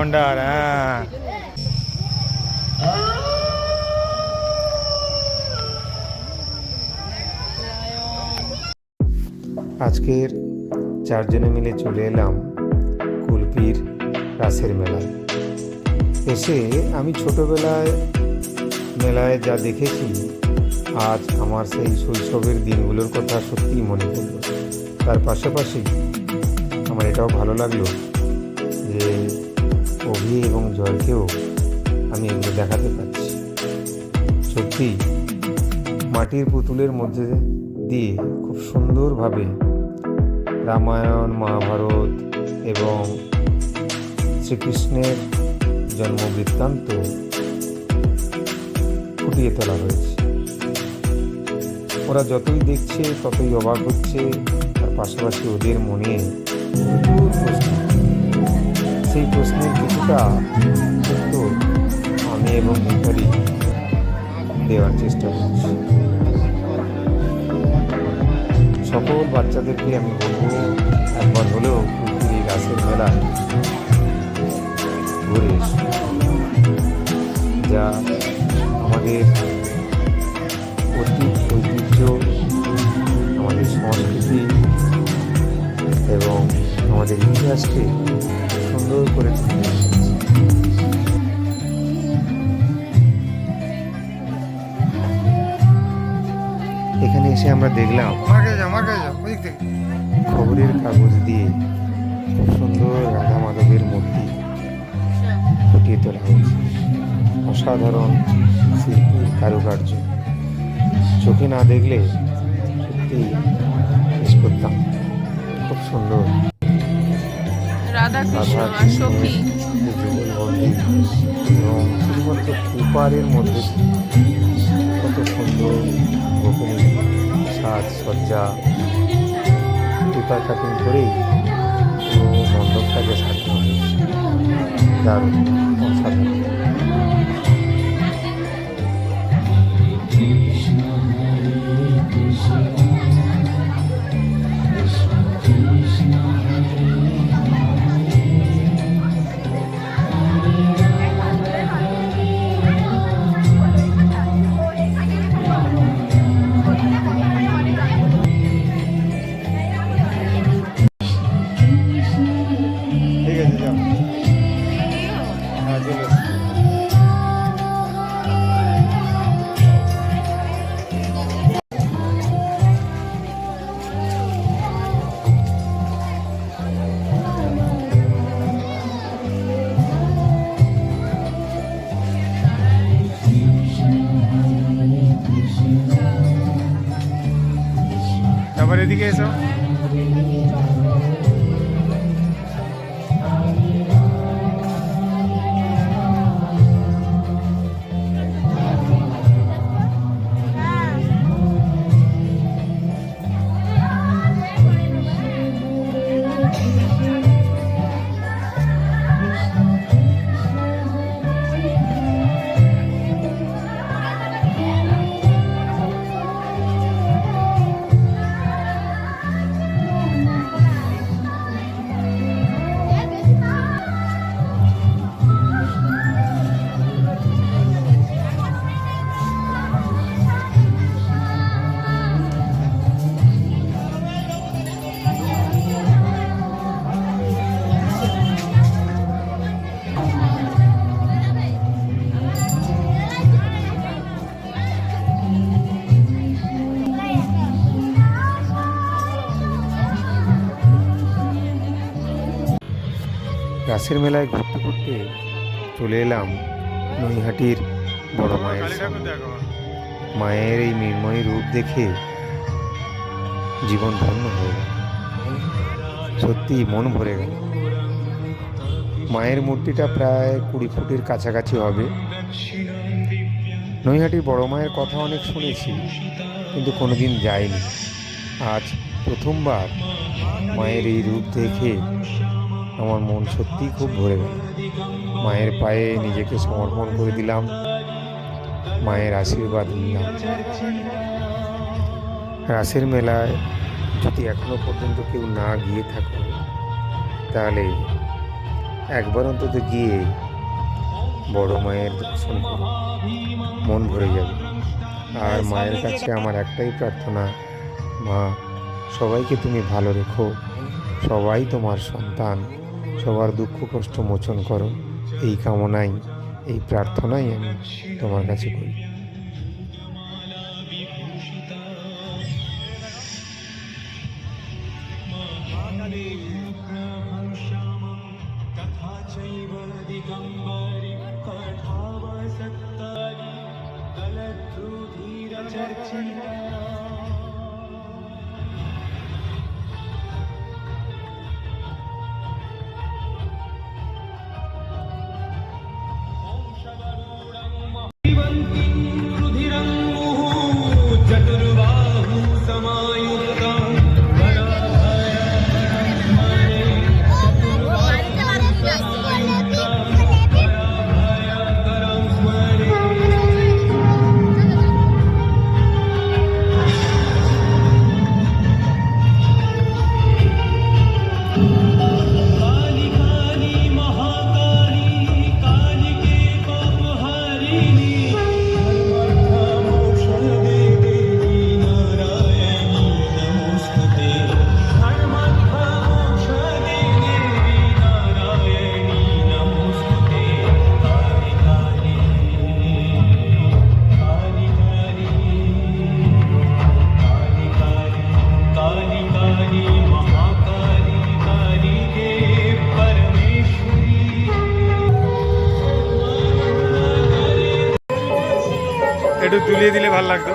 গন্ডার, হ্যাঁ। আজকের চারজনে মিলে চলে এলাম কুলপির রাসের মেলায়। এসে আমি ছোটবেলায় মেলায় যা দেখেছি, আজ আমার সেই শৈশবের দিনগুলোর কথা সত্যিই মনে পড়ল। তার পাশাপাশি আমার এটাও ভালো লাগলো যে অভি এবং জয়কেও আমি এগুলো দেখাতে পারছি। সত্যি মাটির পুতুলের মধ্যে দিয়ে খুব সুন্দরভাবে রামায়ণ, মহাভারত এবং শ্রীকৃষ্ণের জন্মবৃত্তান্ত ফুটিয়ে তোলা হয়েছে। ওরা যতই দেখছে ততই অবাক হচ্ছে, তার পাশাপাশি ওদের মনে প্রচুর প্রশ্ন। সেই প্রশ্নের কিছুটা উত্তর আমি এবং মিতালি দেওয়ার চেষ্টা করছি। সকল বাচ্চাদেরকে আমি বলবো, একবার হলেও কুলপির এই রাসের মেলা ঘুরে এসো, যা আমাদের অতীত, ঐতিহ্য, আমাদের সংস্কৃতি এবং আমাদের ইতিহাসকে সুন্দর করে তুলে ধরেছে। এখানে এসে আমরা দেখলাম খবরের কাগজ দিয়ে খুব সুন্দর রাধা মাধবের মূর্তি ফুটিয়ে তোলা হয়েছে। অসাধারণ শিল্পী কারুকার্য, চোখে না দেখলে সত্যি মিস করতাম। খুব সুন্দর রাধা কৃষ্ণের যুগলবন্দি এবং শুধুমাত্র পেপারের মধ্যে কত সুন্দর গোপনীয় সাজসজ্জা, পেপার কাটিং করেই পুরো মণ্ডপটাকে সাজানো হয়েছে। দারুণ, অসাধারণ। তারপর এদিকে এসো। রাসের মেলায় ঘুরতে ঘুরতে চলে এলাম নৈহাটির বড় মায়ের সামনে। মায়ের এই মৃন্ময়ী রূপ দেখে জীবন ধন্য হয়ে গেল, সত্যি মন ভরে গেল। মায়ের মূর্তিটা প্রায় 20 ফুটের কাছাকাছি হবে। নৈহাটির বড় মায়ের কথা অনেক শুনেছি, কিন্তু কোনোদিন যাইনি। আজ প্রথমবার মায়ের এই রূপ দেখে আমার মন সত্যিই খুব ভরে গেল। মায়ের পায়ে নিজেকে সমর্পণ করে দিলাম, মায়ের আশীর্বাদ নিলাম। রাসের মেলায় যদি এখনো পর্যন্ত কেউ না গিয়ে থাকো, তাহলে একবার অন্তত গিয়ে বড় মায়ের দর্শন করো, মন ভরে যাবে। আর মায়ের কাছে আমার একটাই প্রার্থনা, মা সবাইকে তুমি ভালো রেখো, সবাই তোমার সন্তান, সবার দুঃখ কষ্ট মোচন করো, এই কামনাই, এই প্রার্থনাই আমি তোমার কাছে করি। একটু তুলিয়ে দিলে ভালো লাগতো।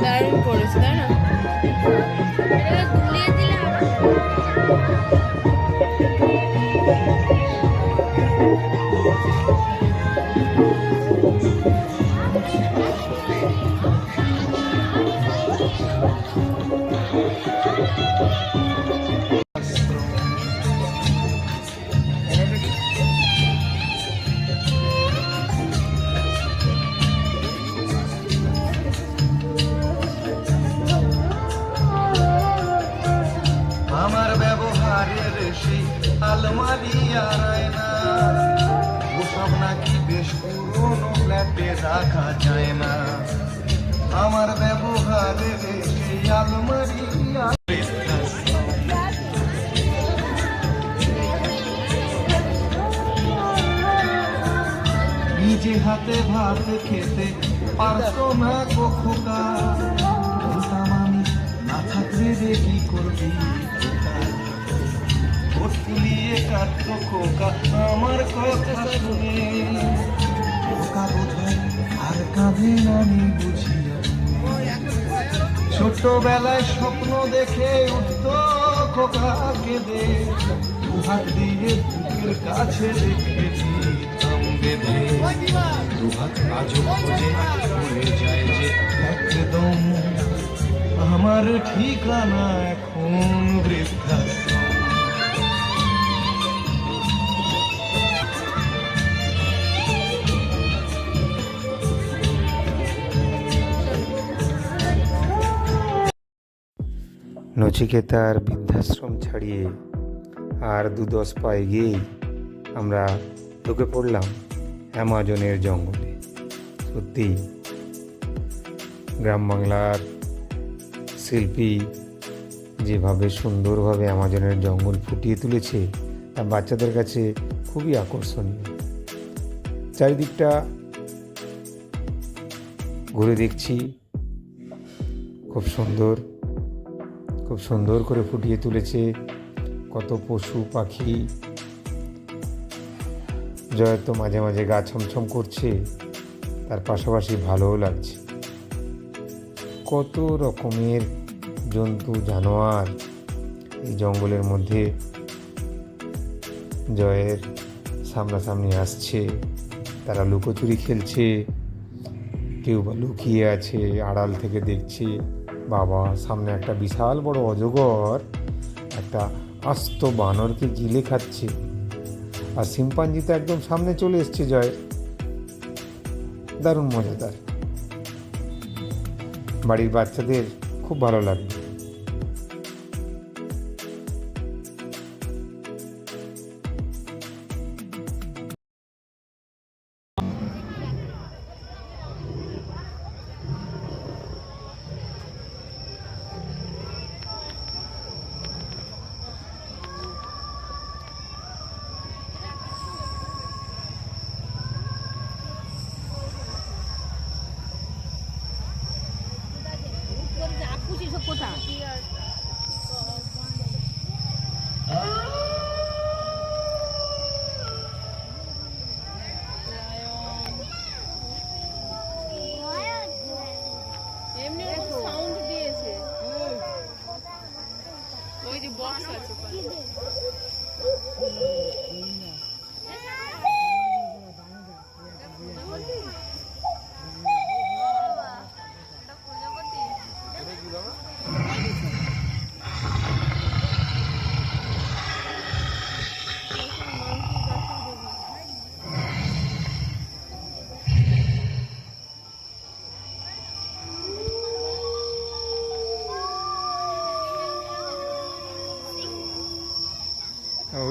দারুণ করেছে তাই না? এটা তুলিয়ে দিলে আমার ব্যবহারের সেই আলমারি আর আয়না, ওসব নাকি বেশ পুরনো ফ্ল্যাটে রাখা যায় না। আমার ব্যবহারের সেই আলমারি আর নিজে হাতে ভাত খেতে পারতো না গো খোকা, বলতাম আমি না থাকলে রে কি করবি খোকা। ভোট তুলিয়ে কাটতো খোকা আমার কথা শুনে, খোকা বোধহয় আর কাঁদে না আমি বুঝি। ছোটবেলায় স্বপ্ন দেখে উঠতো খোকা কেঁদে, দুহাত দিয়ে বুকের কাছে রেখেছি বেঁধে, দুহাত আজও খোঁজে ভুলে যায় যে একদম আমার ঠিকানা এখন বৃদ্ধাশ্রম। নচিকেতার বৃদ্ধাশ্রম ছাড়িয়ে আর 2-10 পা এগিয়েই আমরা ঢুকে পড়লাম অ্যামাজনের জঙ্গলে। সত্যি গ্রাম বাংলার শিল্পী যেভাবে সুন্দরভাবে অ্যামাজনের জঙ্গল ফুটিয়ে তুলেছে তা বাচ্চাদের কাছে খুবই আকর্ষণীয়। চারিদিকটা ঘুরে দেখছি, খুব সুন্দর করে ফুটিয়ে তুলেছে। কত পশু পাখি, জয়ের তো মাঝে মাঝে গা ছমছম করছে, তার পাশাপাশি ভালোও লাগছে। কত রকমের জন্তু জানোয়ার এই জঙ্গলের মধ্যে জয়ের সামনাসামনি আসছে। তারা লুকোচুরি খেলছে, কেউ বা লুকিয়ে আছে, আড়াল থেকে দেখছে। বাবা, সামনে একটা বিশাল বড় অজগর একটা আস্ত বানরকে গিলে খাচ্ছে, আর শিম্পাঞ্জি তো একদম সামনে চলে এসছে জয়ের। দারুণ মজাদার, বাড়ির বাচ্চাদের খুব ভালো লাগবে। এমনি ওরকম সাউন্ড দিয়েছে, ওই যে বক্স আছে ওখানে।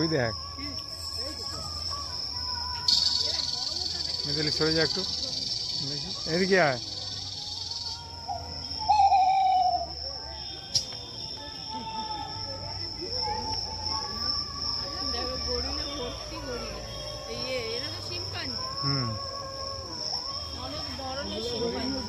ওই দেখ, মিতালি সরে যা একটু, এদিকে আয়। দেখো গরিলা ভর্তি গরিলা, এরা তো শিম্পাঞ্জি, অনেক ধরনের শিম্পাঞ্জি।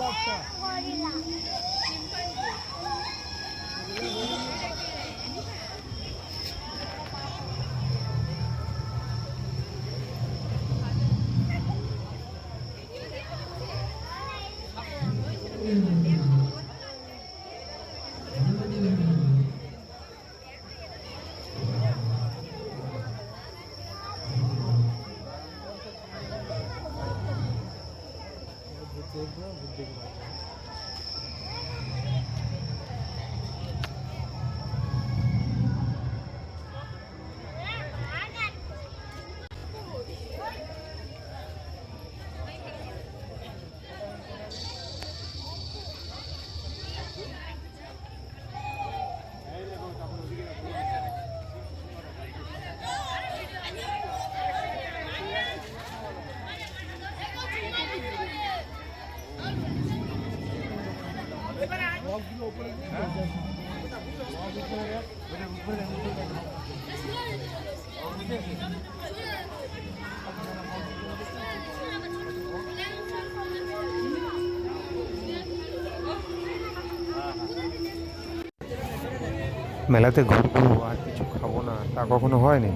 মেলাতে ঘুরবো আর কিছু খাবো না তা কখনো হয়নি,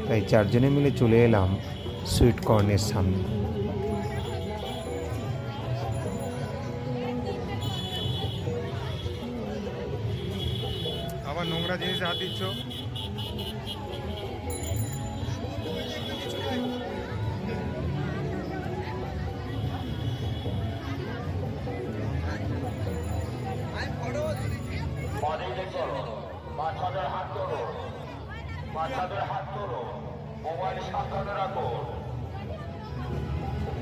তাই চারজনে মিলে চলে এলাম সুইট কর্নের সামনে। আবার নোংরা জিনিসে হাত দিচ্ছ। বাচ্চাদের হাত তোলো, বাচ্চাদের হাত তোলো, মোবাইল সাবধানে রাখো,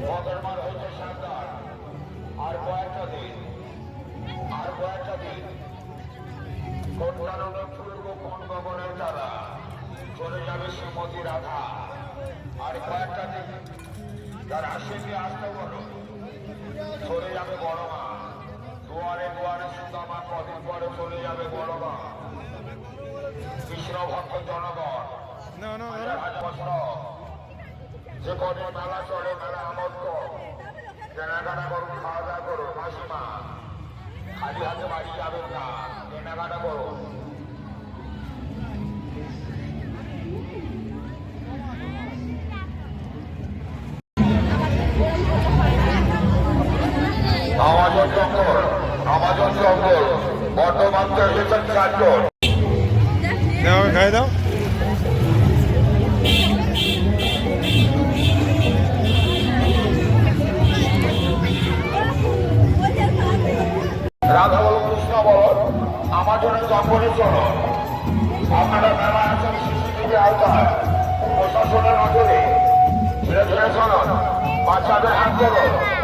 বদরমার হইতে সাবধান। আর কয়েকটা দিন, আর কয়েকটা দিন, কোন ফুলব কোন গগনের দ্বারা চলে যাবে শ্রীমতী রাধা। আর কয়েকটা দিন, তার আসেনি আসতে বলো, চলে যাবে বড় মা। দুয়ারে দুয়ারে সুদামা, কদিন পরে চলে যাবে বড় মা। কৃষ্ণ ভক্ত জনগণ, যে কদিন মেলা চলে, মেলা আমোদ কর, কেনাকাটা করুন, খাওয়া দাওয়া করুন। মাসিমা, খালি হাতে বাড়ি যাবেন না, কেনাকাটা করুন। আমাজন জঙ্গল বর্তমান এসেছেন চারজন। দাও খাই দাও। রাধা বল কৃষ্ণ বল আমাজনের জঙ্গলে চলো। আপনারা মেলা আছেন সিসিটিভি আওতায়, প্রশাসনের নজরে ধীরে ধীরে চলুন, বাচ্চাদের হাত ধরো।